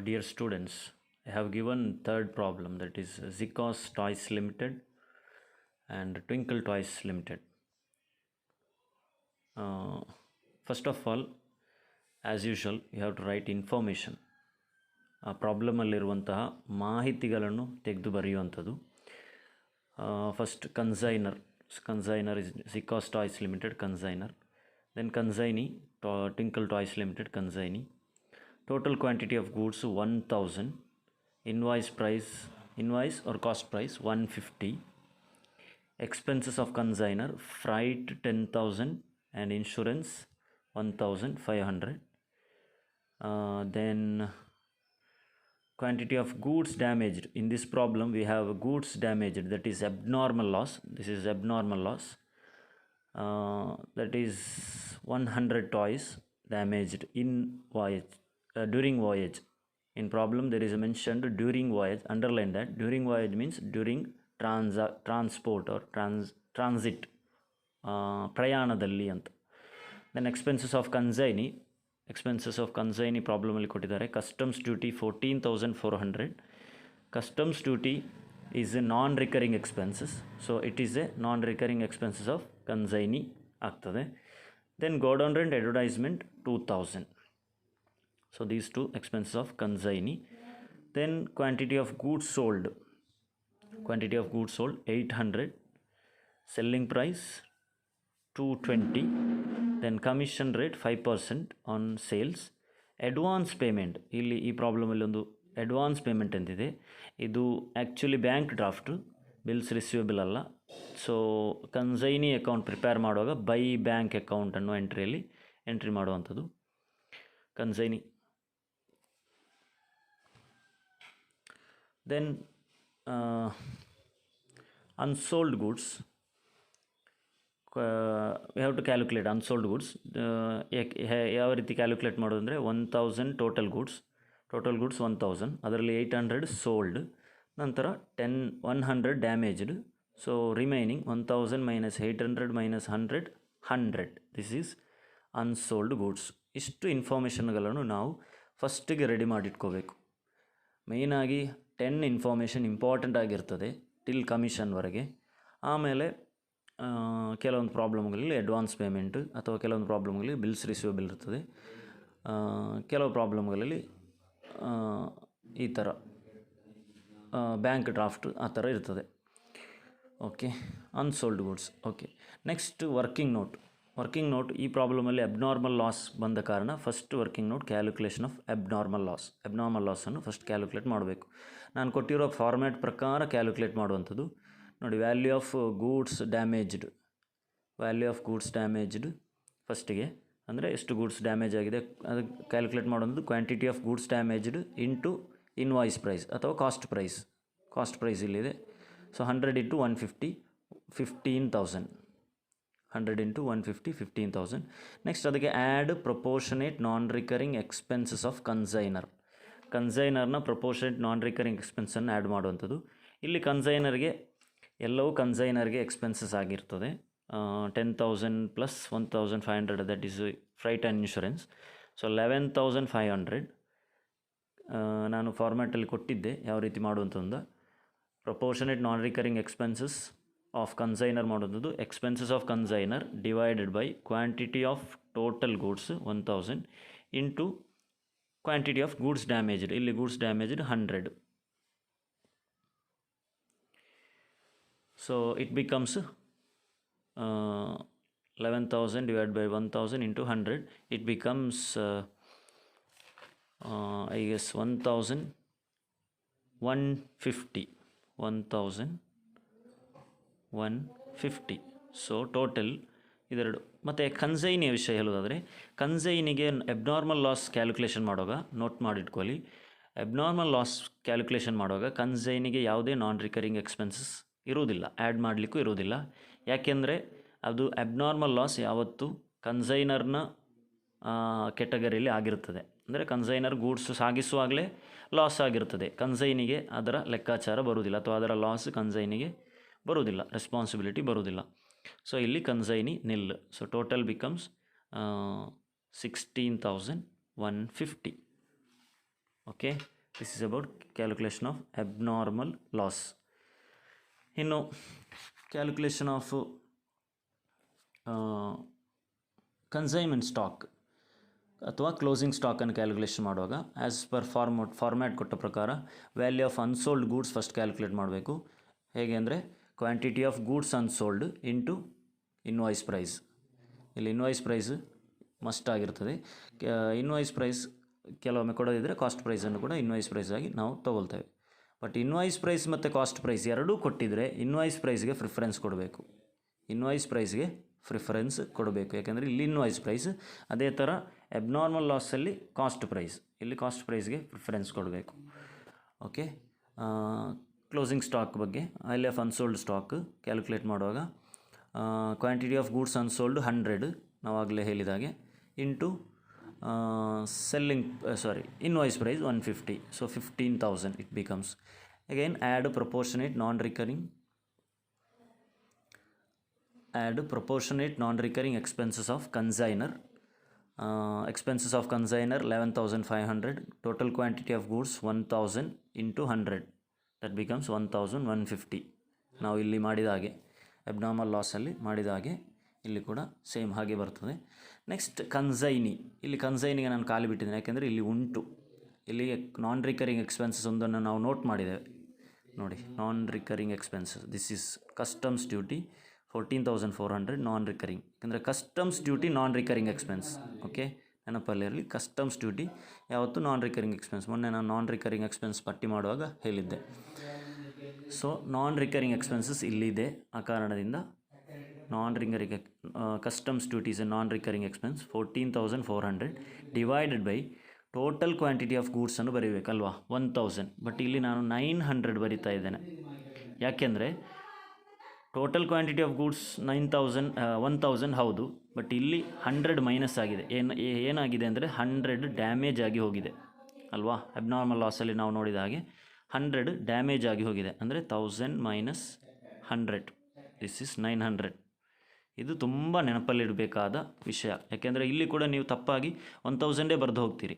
Dear students, I have given third problem, that is Zikos Toys Limited and Twinkle Toys Limited. First of all, as usual, you have to write information. ಆ ಪ್ರಾಬ್ಲಮಲ್ಲಿರುವಂತಹ ಮಾಹಿತಿಗಳನ್ನು ತೆಗೆದು ಬರೆಯುವಂಥದ್ದು. First consignor is Zikos Toys Limited, consignor. Then consignee, Twinkle Toys Limited, consignee. Total quantity of goods 1000. Invoice or cost price 150. Expenses of consignor, freight 10,000 and insurance 1,500. Then quantity of goods damaged. In this problem we have goods damaged, that is abnormal loss. This is abnormal loss. That is 100 toys damaged in voyage, during voyage. In problem there is mentioned during voyage. Underline that. During voyage means during transport or transit, ಪ್ರಯಾಣದಲ್ಲಿ ಅಂತ. Then expenses of consignee ಪ್ರಾಬ್ಲಮಲ್ಲಿ ಕೊಟ್ಟಿದ್ದಾರೆ. Customs duty 14,400. Customs duty is a non recurring expenses, so it is a non recurring expenses of consignee ಆಗ್ತದೆ. Then godown rent advertisement 2,000. So these two expenses of consignee. Then quantity of goods sold 800. Selling price 220. Then commission rate 5% on sales. Advance payment, ಇಲ್ಲಿ ಈ ಪ್ರಾಬ್ಲಮಲ್ಲಿ ಒಂದು advance payment ಅಂತಿದೆ. ಇದು actually bank draft, bills receivable ಅಲ್ಲ. So consignee account prepare ಮಾಡುವಾಗ by bank account ಅನ್ನೋ entry ಮಾಡುವಂಥದ್ದು consignee. Then unsold goods, we have to calculate unsold goods. ಯಾವ ರೀತಿ ಕ್ಯಾಲ್ಕುಲೇಟ್ ಮಾಡೋದು ಅಂದರೆ 1000 ಟೋಟಲ್ ಗೂಡ್ಸ್ 1000, ಅದರಲ್ಲಿ 800 ಸೋಲ್ಡ್, ನಂತರ 100 damaged. So remaining 1000 minus 800 minus 100. This is unsold goods. ಇಷ್ಟು ಇನ್ಫಾರ್ಮೇಷನ್ಗಳನ್ನು ನಾವು ಫಸ್ಟಿಗೆ ರೆಡಿ ಮಾಡಿಟ್ಕೋಬೇಕು. ಮೇಯ್ನಾಗಿ 10 ಇನ್ಫಾರ್ಮೇಷನ್ ಇಂಪಾರ್ಟೆಂಟ್ ಆಗಿರ್ತದೆ ಟಿಲ್ ಕಮಿಷನ್ವರೆಗೆ. ಆಮೇಲೆ ಕೆಲವೊಂದು ಪ್ರಾಬ್ಲಮ್ಗಳಲ್ಲಿ ಅಡ್ವಾನ್ಸ್ ಪೇಮೆಂಟ್ ಅಥವಾ ಕೆಲವೊಂದು ಪ್ರಾಬ್ಲಮ್ಗಳಲ್ಲಿ ಬಿಲ್ಸ್ ರಿಸೀವೇಬಲ್ ಇರ್ತದೆ. ಕೆಲವು ಪ್ರಾಬ್ಲಮ್ಗಳಲ್ಲಿ ಈ ಥರ ಬ್ಯಾಂಕ್ ಡ್ರಾಫ್ಟ್ ಆ ಥರ ಇರ್ತದೆ. Okay, unsold goods. Okay, next working note. ಈ ಪ್ರಾಬ್ಲಮಲ್ಲಿ ಅಬ್ನಾರ್ಮಲ್ ಲಾಸ್ ಬಂದ ಕಾರಣ first working note calculation of abnormal ಲಾಸನ್ನು ಫಸ್ಟ್ ಕ್ಯಾಲ್ಕುಲೇಟ್ ಮಾಡಬೇಕು. ನಾನು ಕೊಟ್ಟಿರೋ ಫಾರ್ಮ್ಯಾಟ್ ಪ್ರಕಾರ ಕ್ಯಾಲ್ಕುಲೇಟ್ ಮಾಡುವಂಥದ್ದು. ನೋಡಿ, ವ್ಯಾಲ್ಯೂ ಆಫ್ ಗೂಡ್ಸ್ ಡ್ಯಾಮೇಜ್ಡ್ ಫಸ್ಟಿಗೆ, ಅಂದರೆ ಎಷ್ಟು ಗೂಡ್ಸ್ ಡ್ಯಾಮೇಜ್ ಆಗಿದೆ ಅದು ಕ್ಯಾಲ್ಕುಲೇಟ್ ಮಾಡೋದು. Quantity of goods damaged into invoice price ಅಥವಾ ಕಾಸ್ಟ್ ಪ್ರೈಸ್ ಇಲ್ಲಿದೆ. So 100 into 150 15,000. 100 ಇಂಟು 150 15,000. ನೆಕ್ಸ್ಟ್ ಅದಕ್ಕೆ add proportionate non recurring expenses of ಕನ್ಸೈನರ್ನ ಪ್ರಪೋರ್ಷನೇಟ್ ನಾನ್ ರಿಕರಿಂಗ್ ಎಕ್ಸ್ಪೆನ್ಸನ್ನು ಆ್ಯಡ್ ಮಾಡುವಂಥದ್ದು. ಇಲ್ಲಿ ಎಲ್ಲವೂ ಕನ್ಸೈನರ್ಗೆ ಎಕ್ಸ್ಪೆನ್ಸಸ್ ಆಗಿರ್ತದೆ. 10,000 plus 1,500, that is freight and insurance. So 11,500 ನಾನು ಫಾರ್ಮ್ಯಾಟಲ್ಲಿ ಕೊಟ್ಟಿದ್ದೆ ಯಾವ ರೀತಿ ಮಾಡುವಂಥದ್ದು. Proportionate non recurring expenses of consignor ಮಾಡೋದು. Expenses of consignor divided by quantity of total goods 1000 into quantity of goods damaged. ಇಲ್ಲಿ goods damaged 100. So it becomes 11,000 divided by 1,000 into 100. It becomes I guess 1,150. So total ಇದೆರಡು. ಮತ್ತು ಕನ್ಸೈನಿಯ ವಿಷಯ ಹೇಳೋದಾದರೆ, ಕನ್ಸೈನಿಗೆ abnormal loss calculation ಮಾಡುವಾಗ note ಮಾಡಿಟ್ಕೊಳ್ಳಿ. Abnormal loss calculation ಮಾಡುವಾಗ ಕನ್ಸೈನಿಗೆ ಯಾವುದೇ ನಾನ್ recurring expenses ಇರುವುದಿಲ್ಲ, add ಮಾಡಲಿಕ್ಕೂ ಇರುವುದಿಲ್ಲ. ಯಾಕೆಂದರೆ ಅದು ಅಬ್ನಾರ್ಮಲ್ ಲಾಸ್ ಯಾವತ್ತು ಕನ್ಸೈನರ್ನ ಕೆಟಗರಿಯಲ್ಲಿ ಆಗಿರ್ತದೆ. ಅಂದರೆ ಕನ್ಸೈನರ್ ಗೂಡ್ಸ್ ಸಾಗಿಸುವಾಗಲೇ ಲಾಸ್ ಆಗಿರ್ತದೆ, ಕನ್ಸೈನಿಗೆ ಅದರ ಲೆಕ್ಕಾಚಾರ ಬರುವುದಿಲ್ಲ ಅಥವಾ ಅದರ ಲಾಸ್ ಕನ್ಸೈನಿಗೆ ಬರುವುದಿಲ್ಲ, ರೆಸ್ಪಾನ್ಸಿಬಿಲಿಟಿ ಬರುವುದಿಲ್ಲ. ಸೊ ಇಲ್ಲಿ consignee nil. So total becomes 16,150. Okay, this is about calculation of abnormal loss. ಇನ್ನು ಕ್ಯಾಲ್ಕುಲೇಷನ್ ಆಫ್ ಕನ್ಸೈನ್ಮೆಂಟ್ ಸ್ಟಾಕ್ ಅಥವಾ ಕ್ಲೋಸಿಂಗ್ ಸ್ಟಾಕನ್ನು ಕ್ಯಾಲ್ಕುಲೇಷನ್ ಮಾಡುವಾಗ ಆ್ಯಸ್ ಪರ್ ಫಾರ್ಮ್ಯಾಟ್ ಕೊಟ್ಟ ಪ್ರಕಾರ value of unsold goods first calculate ಮಾಡಬೇಕು. ಹೇಗೆ ಅಂದರೆ quantity of goods unsold into invoice price. ಇಲ್ಲಿ ಇನ್ವಾಯ್ಸ್ ಪ್ರೈಸ್ ಮಸ್ಟ್ ಆಗಿರ್ತದೆ. ಇನ್ವಾಯ್ಸ್ ಪ್ರೈಸ್ ಕೆಲವೊಮ್ಮೆ ಕೊಡೋದಿದ್ದರೆ ಕಾಸ್ಟ್ ಪ್ರೈಸನ್ನು ಕೂಡ ಇನ್ವಾಯ್ಸ್ ಪ್ರೈಸ್ ಆಗಿ ನಾವು ತೊಗೊಳ್ತೇವೆ. ಬಟ್ ಇನ್ವಾಯ್ಸ್ ಪ್ರೈಸ್ ಮತ್ತು ಕಾಸ್ಟ್ ಪ್ರೈಸ್ ಎರಡೂ ಕೊಟ್ಟಿದ್ದರೆ ಇನ್ವಾಯ್ಸ್ ಪ್ರೈಸ್ಗೆ ಪ್ರಿಫರೆನ್ಸ್ ಕೊಡಬೇಕು. ಇನ್ವಾಯ್ಸ್ ಪ್ರೈಸ್ಗೆ ಪ್ರಿಫರೆನ್ಸ್ ಕೊಡಬೇಕು, ಯಾಕೆಂದರೆ ಇಲ್ಲಿ ಇನ್ವಾಯ್ಸ್ ಪ್ರೈಸ್, ಅದೇ ಥರ ಅಬ್ನಾರ್ಮಲ್ ಲಾಸಲ್ಲಿ ಕಾಸ್ಟ್ ಪ್ರೈಸ್, ಇಲ್ಲಿ ಕಾಸ್ಟ್ ಪ್ರೈಸ್ಗೆ ಪ್ರಿಫರೆನ್ಸ್ ಕೊಡಬೇಕು. ಓಕೆ, ಕ್ಲೋಸಿಂಗ್ ಸ್ಟಾಕ್ ಬಗ್ಗೆ value of unsold stock calculate ಮಾಡುವಾಗ ಕ್ವಾಂಟಿಟಿ ಆಫ್ ಗೂಡ್ಸ್ ಅನ್ಸೋಲ್ಡ್ 100 ನಾವಾಗಲೇ ಹೇಳಿದಾಗೆ into invoice price 150, so 15,000 it becomes. Again add proportionate non-recurring expenses of consignor. Expenses of consignor 11,500, total quantity of goods 1,000 into 100, that becomes 1,150. ನಾವು ಇಲ್ಲಿ ಮಾಡಿದ ಹಾಗೆ abnormal ಲಾಸಲ್ಲಿ ಮಾಡಿದ ಹಾಗೆ ಇಲ್ಲಿ ಕೂಡ ಸೇಮ್ ಹಾಗೆ ಬರ್ತದೆ. Next consignee. ಇಲ್ಲಿ ಕನ್ಸೈನಿಗೆ ನಾನು ಖಾಲಿ ಬಿಟ್ಟಿದ್ದೇನೆ, ಯಾಕೆಂದರೆ ಇಲ್ಲಿ ಉಂಟು. ಇಲ್ಲಿ ನಾನ್ ರಿಕರಿಂಗ್ ಎಕ್ಸ್ಪೆನ್ಸಸ್ ಒಂದನ್ನು ನಾವು ನೋಟ್ ಮಾಡಿದ್ದೇವೆ ನೋಡಿ. Non recurring expenses, this is customs duty 14,400 non recurring, ಯಾಕೆಂದರೆ customs duty non recurring expense. Okay, ನೆನಪಲ್ಲಿರಲಿ, ಕಸ್ಟಮ್ಸ್ ಡ್ಯೂಟಿ ಯಾವತ್ತು ನಾನ್ ರಿಕರಿಂಗ್ ಎಕ್ಸ್ಪೆನ್ಸ್. ಮೊನ್ನೆ ನಾನು ನಾನ್ ರಿಕರಿಂಗ್ ಎಕ್ಸ್ಪೆನ್ಸ್ ಪಟ್ಟಿ ಮಾಡುವಾಗ ಹೇಳಿದ್ದೆ. ಸೊ ನಾನ್ ರಿಕರಿಂಗ್ ಎಕ್ಸ್ಪೆನ್ಸಸ್ ಇಲ್ಲಿದೆ, ಆ ಕಾರಣದಿಂದ non-recurring customs duty is a non-recurring expense 14,400 divided by total quantity of goods ಅನ್ನು ಬರೀಬೇಕಲ್ವಾ 1,000. ಬಟ್ ಇಲ್ಲಿ ನಾನು 900 ಬರಿತಾ ಇದ್ದೇನೆ, ಯಾಕೆಂದರೆ ಟೋಟಲ್ ಕ್ವಾಂಟಿಟಿ ಆಫ್ ಗೂಡ್ಸ್ 1,000 ಹೌದು, ಬಟ್ ಇಲ್ಲಿ 100 ಮೈನಸ್ ಆಗಿದೆ. ಏನಾಗಿದೆ ಅಂದರೆ 100 ಡ್ಯಾಮೇಜ್ ಆಗಿ ಹೋಗಿದೆ ಅಲ್ವಾ. ಅಬ್ನಾರ್ಮಲ್ ಲಾಸಲ್ಲಿ ನಾವು ನೋಡಿದ ಹಾಗೆ 100 ಡ್ಯಾಮೇಜ್ ಆಗಿ ಹೋಗಿದೆ, ಅಂದರೆ 1,000 ಮೈನಸ್ 100, ದಿಸ್ ಇಸ್ 900. ಇದು ತುಂಬ ನೆನಪಲ್ಲಿಡಬೇಕಾದ ವಿಷಯ, ಯಾಕೆಂದರೆ ಇಲ್ಲಿ ಕೂಡ ನೀವು ತಪ್ಪಾಗಿ 1,000 ಬರೆದು ಹೋಗ್ತೀರಿ.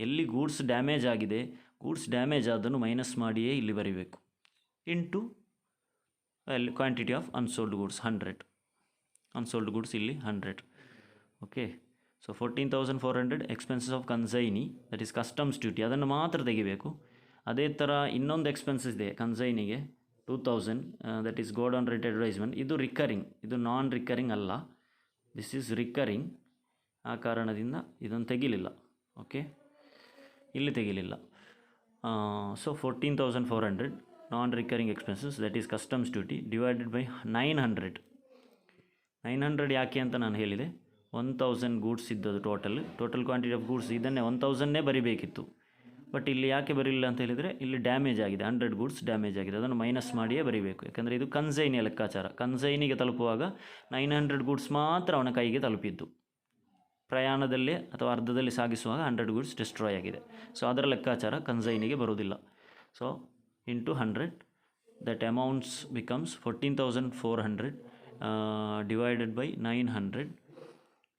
ಎಲ್ಲಿ ಗೂಡ್ಸ್ ಡ್ಯಾಮೇಜ್ ಆಗಿದೆ, ಗೂಡ್ಸ್ ಡ್ಯಾಮೇಜ್ ಅದನ್ನು ಮೈನಸ್ ಮಾಡಿಯೇ ಇಲ್ಲಿ ಬರೀಬೇಕು. Into quantity of unsold goods 100, unsold goods ಇಲ್ಲಿ 100. Okay, so 14,400 expenses of consignee, that is customs duty, ಅದನ್ನು ಮಾತ್ರ ತೆಗಿಬೇಕು. ಅದೇ ಥರ ಇನ್ನೊಂದು ಎಕ್ಸ್ಪೆನ್ಸಸ್ ಇದೆ ಕನ್ಸೈನಿಗೆ 2,000, that is godown rent advertisement. ಇದು ರಿಕರಿಂಗ್, ಇದು ನಾನ್ ರಿಕರಿಂಗ್ ಅಲ್ಲ, ದಿಸ್ ಈಸ್ ರಿಕರಿಂಗ್. ಆ ಕಾರಣದಿಂದ ಇದನ್ನು ತೆಗಿಲಿಲ್ಲ. ಓಕೆ, ಇಲ್ಲಿ ತೆಗಿಲಿಲ್ಲ. So 14,400 non recurring expenses, that is customs duty divided by 900 ಯಾಕೆ ಅಂತ ನಾನು ಹೇಳಿದೆ. 1,000 ಗೂಡ್ಸ್ ಇದ್ದದ್ದು ಟೋಟಲ್ ಕ್ವಾಂಟಿಟಿ ಆಫ್ ಗೂಡ್ಸ್, ಇದನ್ನೇ 1,000 ಬರಿಬೇಕಿತ್ತು. ಬಟ್ ಇಲ್ಲಿ ಯಾಕೆ ಬರಲಿಲ್ಲ ಅಂತ ಹೇಳಿದರೆ, ಇಲ್ಲಿ ಡ್ಯಾಮೇಜ್ ಆಗಿದೆ, 100 ಗೂಡ್ಸ್ ಡ್ಯಾಮೇಜ್ ಆಗಿದೆ, ಅದನ್ನು ಮೈನಸ್ ಮಾಡಿಯೇ ಬರೀಬೇಕು. ಯಾಕಂದರೆ ಇದು ಕನ್ಸೈನಿಯ ಲೆಕ್ಕಾಚಾರ. ಕನ್ಸೈನಿಗೆ ತಲುಪುವಾಗ 900 ಗೂಡ್ಸ್ ಮಾತ್ರ ಅವನ ಕೈಗೆ ತಲುಪಿದ್ದು, ಪ್ರಯಾಣದಲ್ಲಿ ಅಥವಾ ಅರ್ಧದಲ್ಲಿ ಸಾಗಿಸುವಾಗ 100 ಗೂಡ್ಸ್ ಡಿಸ್ಟ್ರಾಯ್ ಆಗಿದೆ. ಸೊ ಅದರ ಲೆಕ್ಕಾಚಾರ ಕನ್ಸೈನಿಗೆ ಬರೋದಿಲ್ಲ. So into 100, that amounts becomes 14,400 divided by 900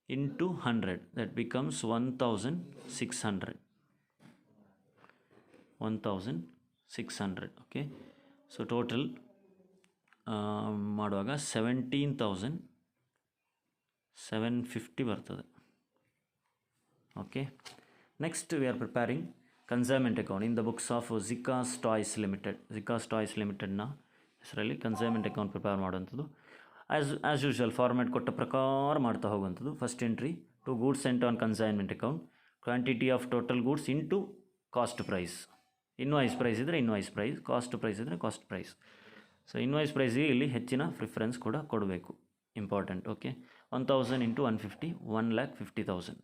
into 100, that becomes 1,600. 1,600. Okay, so total ಮಾಡುವಾಗ 17,750 ಬರ್ತದೆ. Okay, next we are preparing consignment account in the books of Zikos Toys ಲಿಮಿಟೆಡ್ನ ಹೆಸರಲ್ಲಿ ಕನ್ಸೈನ್ಮೆಂಟ್ ಅಕೌಂಟ್ ಪ್ರಿಪೇರ್ ಮಾಡುವಂಥದ್ದು. ಆ್ಯಸ್ ಯೂಶುವಲ್ ಫಾರ್ಮ್ಯಾಟ್ ಕೊಟ್ಟ ಪ್ರಕಾರ ಮಾಡ್ತಾ ಹೋಗುವಂಥದ್ದು. First entry to goods sent on consignment account, quantity of total goods into cost price. Invoice price ಇದ್ದರೆ invoice price, cost price ಇದ್ದರೆ cost price. So invoice ಪ್ರೈಸ್ಗೆ ಇಲ್ಲಿ ಹೆಚ್ಚಿನ ಪ್ರಿಫರೆನ್ಸ್ ಕೂಡ ಕೊಡಬೇಕು, important. Okay, 1,000 into 150, 1,50,000.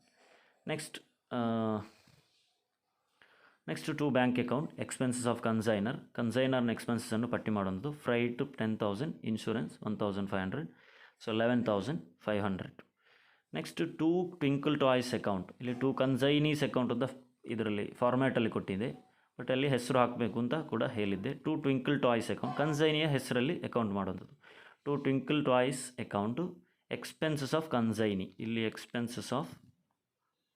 Next to bank account, expenses of ಕನ್ಸೈನರ್ನ ಎಕ್ಸ್ಪೆನ್ಸನ್ನು ಪಟ್ಟಿ ಮಾಡುವಂಥದ್ದು. Freight 10,000, insurance 1,500, so 11,500. Next to Twinkle Toys account, ಇಲ್ಲಿ ಟು ಕನ್ಸೈನೀಸ್ ಅಕೌಂಟ್ ಅಂತ ಇದರಲ್ಲಿ ಫಾರ್ಮ್ಯಾಟಲ್ಲಿ ಕೊಟ್ಟಿದೆ, ಬಟ್ ಅಲ್ಲಿ ಹೆಸರು ಹಾಕಬೇಕು ಅಂತ ಕೂಡ ಹೇಳಿದ್ದೆ. ಟು ಟ್ವಿಂಕಲ್ ಟಾಯ್ಸ್ ಅಕೌಂಟ್, ಕನ್ಸೈನಿಯ ಹೆಸರಲ್ಲಿ ಅಕೌಂಟ್ ಮಾಡುವಂಥದ್ದು. To Twinkle Toys account expenses of consignee, ಇಲ್ಲಿ ಎಕ್ಸ್ಪೆನ್ಸಸ್ ಆಫ್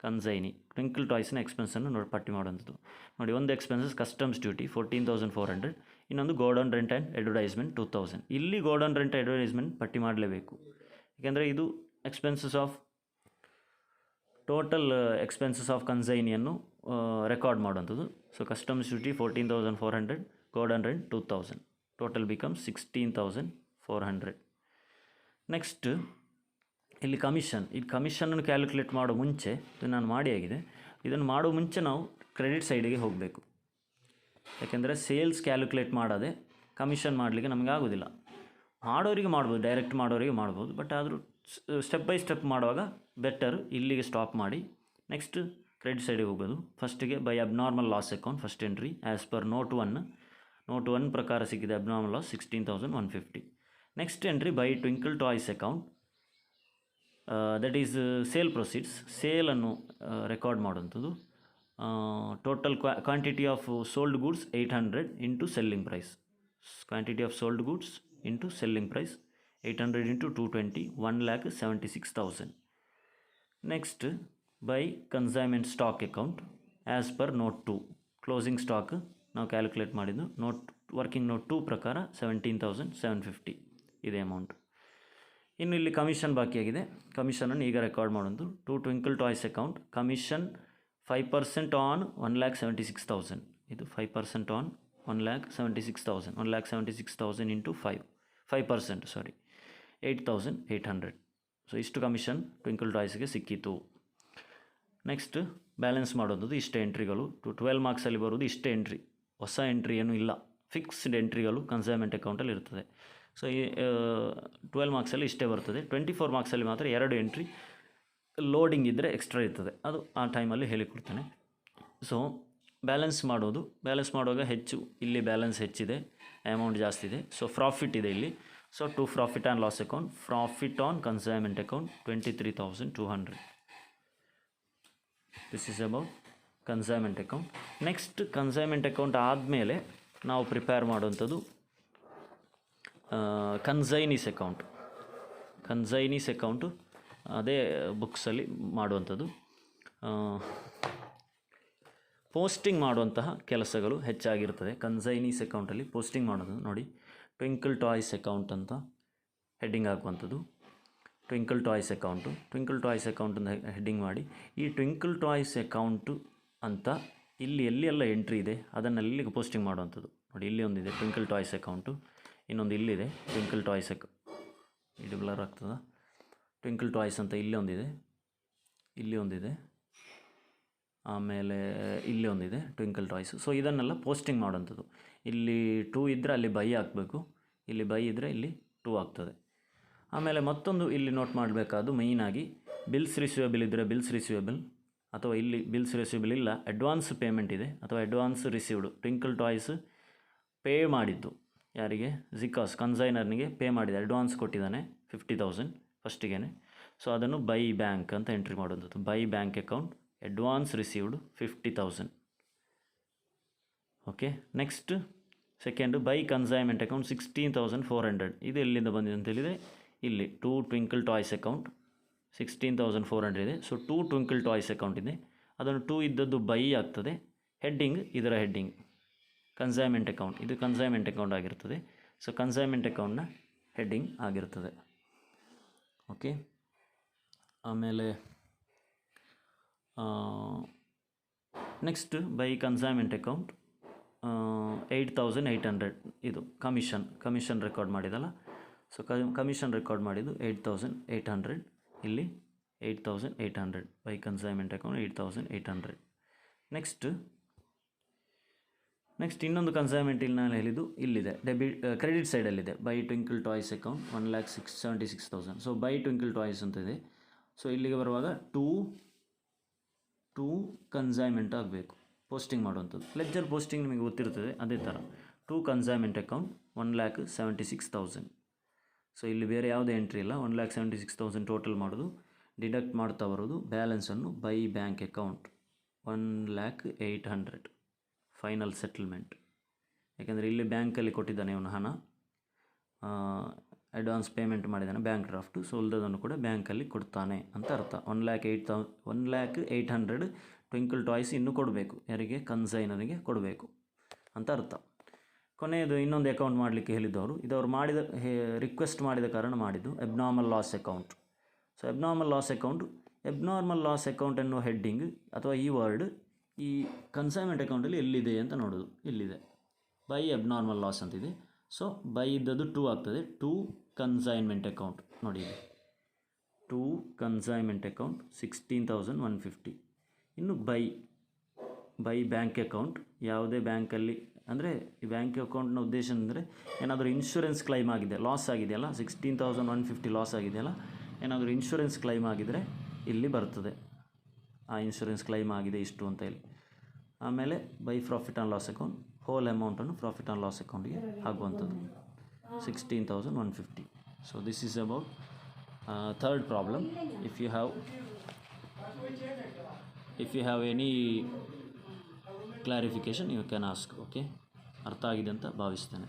ಕನ್ಸೈನಿ ಟ್ವಿಂಕಲ್ ಟಾಯ್ಸ್ನ ಎಕ್ಸ್ಪೆನ್ಸನ್ನು ಪಟ್ಟಿ ಮಾಡುವಂಥದ್ದು. ನೋಡಿ, ಒಂದು ಎಕ್ಸ್ಪೆನ್ಸಸ್ ಕಸ್ಟಮ್ಸ್ ಡ್ಯೂಟಿ 14,400, ಇನ್ನೊಂದು ಗೋಡೌನ್ ರೆಂಟ್ ಆ್ಯಂಡ್ ಅಡ್ವರ್ಟೈಸ್ಮೆಂಟ್ 2,000. ಇಲ್ಲಿ ಗೋಡೌನ್ ರೆಂಟ್ ಅಡ್ವರ್ಟೈಸ್ಮೆಂಟ್ ಪಟ್ಟಿ ಮಾಡಲೇಬೇಕು, ಏಕೆಂದರೆ ಇದು expenses of total expenses of ಕನ್ಸೈನಿಯನ್ನು ರೆಕಾರ್ಡ್ ಮಾಡುವಂಥದ್ದು. So customs duty 14,400, godown rent 2,000, total becomes 16,400. Next ಇಲ್ಲಿ ಕಮಿಷನ್. ಈ ಕಮಿಷನನ್ನು ಕ್ಯಾಲ್ಕುಲೇಟ್ ಮಾಡೋ ಮುಂಚೆ, ಇದು ನಾನು ಮಾಡಿ ಆಗಿದೆ, ಇದನ್ನು ಮಾಡೋ ಮುಂಚೆ ನಾವು ಕ್ರೆಡಿಟ್ ಸೈಡಿಗೆ ಹೋಗಬೇಕು. ಯಾಕೆಂದರೆ ಸೇಲ್ಸ್ ಕ್ಯಾಲ್ಕುಲೇಟ್ ಮಾಡದೆ ಕಮಿಷನ್ ಮಾಡಲಿಕ್ಕೆ ನಮಗೆ ಆಗೋದಿಲ್ಲ. ಮಾಡೋರಿಗೆ ಮಾಡ್ಬೋದು, ಡೈರೆಕ್ಟ್ ಮಾಡೋರಿಗೆ ಮಾಡ್ಬೋದು, ಬಟ್ ಆದರೂ ಸ್ಟೆಪ್ ಬೈ ಸ್ಟೆಪ್ ಮಾಡುವಾಗ ಬೆಟರ್ ಇಲ್ಲಿಗೆ ಸ್ಟಾಪ್ ಮಾಡಿ ನೆಕ್ಸ್ಟ್ ಕ್ರೆಡಿಟ್ ಸೈಡಿಗೆ ಹೋಗೋದು. ಫಸ್ಟಿಗೆ by abnormal loss account first entry as per note 1 ಪ್ರಕಾರ ಸಿಕ್ಕಿದೆ abnormal loss 16,150. Next entry by Twinkle Toys account, that is sale proceeds, ಸೇಲನ್ನು ರೆಕಾರ್ಡ್ ಮಾಡುವಂಥದ್ದು. Total quantity of sold goods 800 into selling price. Quantity of sold goods into selling price 800 into 220, 1,76,000. Next by consignment stock account as per note 2, closing stock ನಾವು calculate ಮಾಡಿದ್ದು working note 2 ಪ್ರಕಾರ 17,750 ಇದೆ amount. ಇನ್ನು ಇಲ್ಲಿ commission ಬಾಕಿಯಾಗಿದೆ, ಕಮಿಷನನ್ನು ಈಗ record ಮಾಡೋದು. To Twinkle Toys account commission 5% on 1,76,000. ಇದು 5% on 1,76,000. 1,76,000 into 5% 8,800. So ಇಷ್ಟು ಕಮಿಷನ್ ಟ್ವಿಂಕಲ್ ಟಾಯ್ಸ್ಗೆ ಸಿಕ್ಕಿತು. ನೆಕ್ಸ್ಟ್ ಬ್ಯಾಲೆನ್ಸ್ ಮಾಡೋದು ಇಷ್ಟೇ ಎಂಟ್ರಿಗಳು. 12 ಮಾರ್ಕ್ಸಲ್ಲಿ ಬರೋದು ಇಷ್ಟೇ ಎಂಟ್ರಿ, ಹೊಸ ಎಂಟ್ರಿ ಏನೂ ಇಲ್ಲ, ಫಿಕ್ಸ್ಡ್ ಎಂಟ್ರಿಗಳು ಕನ್ಸೈನ್ಮೆಂಟ್ ಅಕೌಂಟಲ್ಲಿ ಇರ್ತದೆ. ಸೊ ಈ 12 ಮಾರ್ಕ್ಸಲ್ಲಿ ಇಷ್ಟೇ ಬರ್ತದೆ. 24 ಮಾರ್ಕ್ಸಲ್ಲಿ ಮಾತ್ರ 2 ಎಂಟ್ರಿ ಲೋಡಿಂಗ್ ಇದ್ದರೆ ಎಕ್ಸ್ಟ್ರಾ ಇರ್ತದೆ, ಅದು ಆ ಟೈಮಲ್ಲಿ ಹೇಳಿಕೊಡ್ತೇನೆ. ಸೊ ಬ್ಯಾಲೆನ್ಸ್ ಮಾಡುವಾಗ ಹೆಚ್ಚು, ಇಲ್ಲಿ ಬ್ಯಾಲೆನ್ಸ್ ಹೆಚ್ಚಿದೆ, ಅಮೌಂಟ್ ಜಾಸ್ತಿ ಇದೆ, ಸೊ ಪ್ರಾಫಿಟ್ ಇದೆ ಇಲ್ಲಿ. So to profit and loss account, profit on consignment account 23,200. This is about consignment account. Next consignment account ಆದಮೇಲೆ ನಾವು ಪ್ರಿಪೇರ್ ಮಾಡುವಂಥದ್ದು ಕನ್ಸೈನೀಸ್ ಅಕೌಂಟು ಅದೇ ಬುಕ್ಸಲ್ಲಿ ಮಾಡುವಂಥದ್ದು. ಪೋಸ್ಟಿಂಗ್ ಮಾಡುವಂತಹ ಕೆಲಸಗಳು ಹೆಚ್ಚಾಗಿರ್ತದೆ ಕನ್ಸೈನೀಸ್ ಅಕೌಂಟಲ್ಲಿ. ಪೋಸ್ಟಿಂಗ್ ಮಾಡೋದು ನೋಡಿ, ಟ್ವಿಂಕಲ್ ಟಾಯ್ಸ್ ಅಕೌಂಟ್ ಅಂತ ಹೆಡ್ಡಿಂಗ್ ಹಾಕುವಂಥದ್ದು. ಟ್ವಿಂಕಲ್ ಟಾಯ್ಸ್ ಅಕೌಂಟ್ ಅಂತ ಹೆಡ್ಡಿಂಗ್ ಮಾಡಿ, ಈ ಟ್ವಿಂಕಲ್ ಟಾಯ್ಸ್ ಅಕೌಂಟು ಅಂತ ಇಲ್ಲಿ ಎಲ್ಲಿ ಎಂಟ್ರಿ ಇದೆ ಅದನ್ನೆಲ್ಲಿಗೆ ಪೋಸ್ಟಿಂಗ್ ಮಾಡುವಂಥದ್ದು. ನೋಡಿ, ಇಲ್ಲಿ ಒಂದಿದೆ ಟ್ವಿಂಕಲ್ ಟಾಯ್ಸ್ ಅಕೌಂಟು, ಇನ್ನೊಂದು ಇಲ್ಲಿದೆ ಟ್ವಿಂಕಲ್ ಟಾಯ್ಸ್ ಇದು ಬ್ಲರ್ ಆಗ್ತದ. ಟ್ವಿಂಕಲ್ ಟಾಯ್ಸ್ ಅಂತ ಇಲ್ಲಿ ಒಂದಿದೆ, ಆಮೇಲೆ ಇಲ್ಲಿ ಒಂದಿದೆ ಟ್ವಿಂಕಲ್ ಟಾಯ್ಸ್. ಸೊ ಇದನ್ನೆಲ್ಲ ಪೋಸ್ಟಿಂಗ್ ಮಾಡೋಂಥದ್ದು. ಇಲ್ಲಿ 2 ಇದ್ದರೆ ಅಲ್ಲಿ ಬೈ ಹಾಕಬೇಕು, ಇಲ್ಲಿ ಬೈ ಇದ್ದರೆ ಇಲ್ಲಿ 2 ಆಗ್ತದೆ. ಆಮೇಲೆ ಮತ್ತೊಂದು ಇಲ್ಲಿ ನೋಟ್ ಮಾಡಬೇಕಾದ್ದು ಮೇಯ್ನಾಗಿ ಬಿಲ್ಸ್ ರಿಸೀವೇಬಲ್ ಇದ್ದರೆ ಬಿಲ್ಸ್ ರಿಸೀವೇಬಲ್, ಅಥವಾ ಇಲ್ಲಿ ಬಿಲ್ಸ್ ರಿಸೀವೇಬಲ್ ಇಲ್ಲ ಅಡ್ವಾನ್ಸ್ ಪೇಮೆಂಟ್ ಇದೆ ಅಥವಾ advance received. Twinkle toys pay ಮಾಡಿದ್ದು ಯಾರಿಗೆ? ಜಿಕಾಸ್ ಕನ್ಸೈನರ್ನಿಗೆ ಪೇ ಮಾಡಿದೆ, ಅಡ್ವಾನ್ಸ್ ಕೊಟ್ಟಿದ್ದಾನೆ 50,000 ಫಸ್ಟಿಗೆ. ಸೊ ಅದನ್ನು ಬೈ ಬ್ಯಾಂಕ್ ಅಂತ ಎಂಟ್ರಿ ಮಾಡೋದು. By bank account advance received 50,000. Okay. Next second by consignment account 16,400. ಇದು ಎಲ್ಲಿಂದ ಬಂದಿದೆ ಅಂತ ಹೇಳಿದರೆ ಇಲ್ಲಿ ಟು ಟ್ವಿಂಕಲ್ ಟಾಯ್ಸ್ ಅಕೌಂಟ್ 16,400 ಇದೆ. So to Twinkle Toys account ಇದೆ, ಅದನ್ನು 2 ಇದ್ದದ್ದು ಬೈ ಆಗ್ತದೆ. ಹೆಡ್ಡಿಂಗ್ ಇದರ ಹೆಡ್ಡಿಂಗ್ ಕನ್ಸೈನ್ಮೆಂಟ್ ಅಕೌಂಟ್, ಇದು ಕನ್ಸೈನ್ಮೆಂಟ್ ಅಕೌಂಟ್ ಆಗಿರ್ತದೆ. ಸೊ ಕನ್ಸೈನ್ಮೆಂಟ್ ಅಕೌಂಟ್ನ ಹೆಡ್ಡಿಂಗ್ ಆಗಿರ್ತದೆ. ಓಕೆ. ಆಮೇಲೆ ನೆಕ್ಸ್ಟ್ ಬೈ ಕನ್ಸೈನ್ಮೆಂಟ್ ಅಕೌಂಟ್ 8,800 ಇದು ಕಮಿಷನ್ ರೆಕಾರ್ಡ್ ಮಾಡಿದಲ್ಲ. ಸೊ ಕಮಿಷನ್ ರೆಕಾರ್ಡ್ ಮಾಡಿದ್ದು 8,800, ಇಲ್ಲಿ 8,800 ಬೈ ಕನ್ಸೈನ್ಮೆಂಟ್ ಅಕೌಂಟ್ 8,800. ನೆಕ್ಸ್ಟ್ ಇನ್ನೊಂದು ಕನ್ಸೈನ್ಮೆಂಟ್ ಇಲ್ಲಿ ನಾನು ಹೇಳಿದ್ದು ಇಲ್ಲಿದೆ, ಕ್ರೆಡಿಟ್ ಸೈಡಲ್ಲಿದೆ. By Twinkle Toys account 1,76,000. So by Twinkle Toys ಅಂತ ಇದೆ. ಸೊ ಇಲ್ಲಿಗೆ ಬರುವಾಗ ಟು ಕನ್ಸೈನ್ಮೆಂಟ್ ಆಗಬೇಕು, ಪೋಸ್ಟಿಂಗ್ ಮಾಡುವಂಥದ್ದು. ಲೆಡ್ಜರ್ ಪೋಸ್ಟಿಂಗ್ ನಿಮಗೆ ಗೊತ್ತಿರ್ತದೆ, ಅದೇ ಥರ ಟು ಕನ್ಸೈನ್ಮೆಂಟ್ ಅಕೌಂಟ್ 1,76,000. ಸೊ ಇಲ್ಲಿ ಬೇರೆ ಯಾವುದೇ ಎಂಟ್ರಿ ಇಲ್ಲ, 1,76,000 ಟೋಟಲ್ ಮಾಡೋದು, ಡಿಡಕ್ಟ್ ಮಾಡ್ತಾ ಬರೋದು ಬ್ಯಾಲೆನ್ಸನ್ನು by bank account 1,08,000 final settlement. ಯಾಕೆಂದರೆ ಇಲ್ಲಿ ಬ್ಯಾಂಕಲ್ಲಿ ಕೊಟ್ಟಿದ್ದಾನೆ ಇವನು ಹಣ, ಅಡ್ವಾನ್ಸ್ ಪೇಮೆಂಟ್ ಮಾಡಿದ್ದಾನೆ ಬ್ಯಾಂಕ್ ಡ್ರಾಫ್ಟು, ಸೊ ಉಳಿದದನ್ನು ಕೂಡ ಬ್ಯಾಂಕಲ್ಲಿ ಕೊಡ್ತಾನೆ ಅಂತ ಅರ್ಥ. 1,08,000 ಟ್ವಿಂಕಲ್ ಟಾಯ್ಸ್ ಇನ್ನೂ ಕೊಡಬೇಕು, ಯಾರಿಗೆ? ಕನ್ಸೈನರಿಗೆ ಕೊಡಬೇಕು ಅಂತ ಅರ್ಥ. ಕೊನೆಯದು ಇನ್ನೊಂದು ಅಕೌಂಟ್ ಮಾಡಲಿಕ್ಕೆ ಹೇಳಿದ್ದವರು, ಇದವರು ಮಾಡಿದ ರಿಕ್ವೆಸ್ಟ್ ಮಾಡಿದ ಕಾರಣ ಮಾಡಿದ್ದು abnormal loss account. So abnormal loss account ಎನ್ನುವ ಹೆಡ್ಡಿಂಗ್ ಅಥವಾ ಈ ವರ್ಡ್ ಈ ಕನ್ಸೈನ್ಮೆಂಟ್ ಅಕೌಂಟಲ್ಲಿ ಎಲ್ಲಿದೆ ಅಂತ ನೋಡೋದು. ಇಲ್ಲಿದೆ, ಬೈ ಎಬ್ನಾರ್ಮಲ್ ಲಾಸ್ ಅಂತಿದೆ. ಸೊ ಬೈ ಇದ್ದದ್ದು 2 ಆಗ್ತದೆ, 2 ಕನ್ಸೈನ್ಮೆಂಟ್ ಅಕೌಂಟ್ ನೋಡಿ, 2 ಕನ್ಸೈನ್ಮೆಂಟ್ ಅಕೌಂಟ್ 16,150. ಇನ್ನು ಬೈ ಬ್ಯಾಂಕ್ ಅಕೌಂಟ್, ಯಾವುದೇ ಬ್ಯಾಂಕಲ್ಲಿ ಅಂದರೆ ಈ ಬ್ಯಾಂಕ್ ಅಕೌಂಟ್ನ ಉದ್ದೇಶ ಅಂದರೆ ಏನಾದರೂ ಇನ್ಶೂರೆನ್ಸ್ ಕ್ಲೈಮ್ ಆಗಿದೆ, ಲಾಸ್ ಆಗಿದೆಯಲ್ಲ, 16,150 ಲಾಸ್ ಆಗಿದೆಯಲ್ಲ, ಏನಾದರೂ ಇನ್ಶೂರೆನ್ಸ್ ಕ್ಲೈಮ್ ಆಗಿದರೆ ಇಲ್ಲಿ ಬರ್ತದೆ, ಆ ಇನ್ಶೂರೆನ್ಸ್ ಕ್ಲೈಮ್ ಆಗಿದೆ ಇಷ್ಟು ಅಂತ ಹೇಳಿ. ಆಮೇಲೆ by profit and loss account, whole ಅಮೌಂಟನ್ನು ಪ್ರಾಫಿಟ್ ಆ್ಯಂಡ್ ಲಾಸ್ ಅಕೌಂಟ್ಗೆ ಆಗುವಂಥದ್ದು 16,150. So this is about third problem. If you have any clarification you can ask. Okay, ಅರ್ಥ ಆಗಿದೆ ಅಂತ ಭಾವಿಸ್ತೇನೆ.